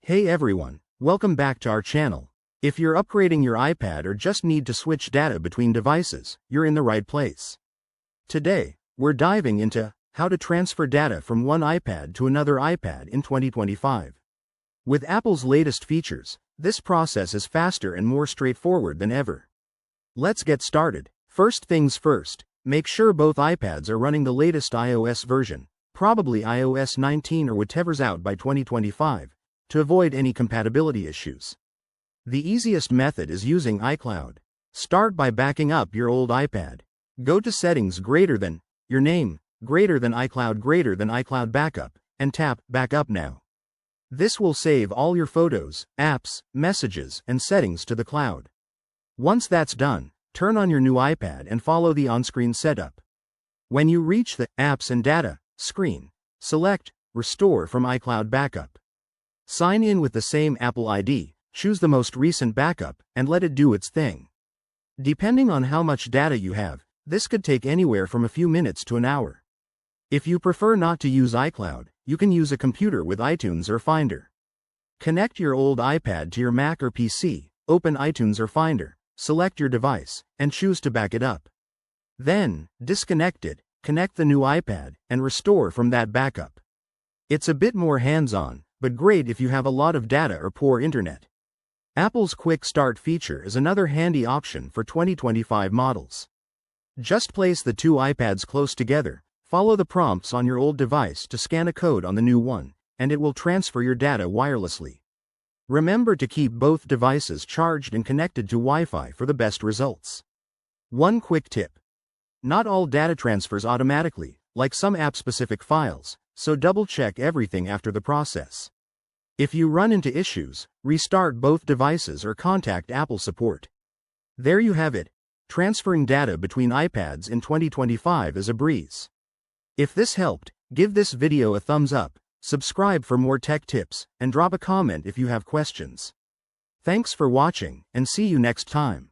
Hey everyone, welcome back to our channel. If you're upgrading your iPad or just need to switch data between devices, you're in the right place. Today, we're diving into how to transfer data from one iPad to another iPad in 2025. With Apple's latest features, this process is faster and more straightforward than ever. Let's get started. First things first, make sure both iPads are running the latest iOS version, probably iOS 19 or whatever's out by 2025, to avoid any compatibility issues. The easiest method is using iCloud. Start by backing up your old iPad. Go to Settings greater than, your name, greater than iCloud Backup, and tap Backup Now. This will save all your photos, apps, messages, and settings to the cloud. Once that's done, turn on your new iPad and follow the on-screen setup. When you reach the Apps and Data screen, select Restore from iCloud Backup. Sign in with the same Apple ID, choose the most recent backup, and let it do its thing. Depending on how much data you have, this could take anywhere from a few minutes to an hour. If you prefer not to use iCloud, you can use a computer with iTunes or Finder. Connect your old iPad to your Mac or PC, open iTunes or Finder, select your device, and choose to back it up. Then, disconnect it, connect the new iPad, and restore from that backup. It's a bit more hands-on, but great if you have a lot of data or poor internet. Apple's Quick Start feature is another handy option for 2025 models. Just place the two iPads close together, follow the prompts on your old device to scan a code on the new one, and it will transfer your data wirelessly. Remember to keep both devices charged and connected to Wi-Fi for the best results. One quick tip. Not all data transfers automatically, like some app-specific files, so double-check everything after the process. If you run into issues, restart both devices or contact Apple support. There you have it. Transferring data between iPads in 2025 is a breeze. If this helped, give this video a thumbs up, subscribe for more tech tips, and drop a comment if you have questions. Thanks for watching, and see you next time.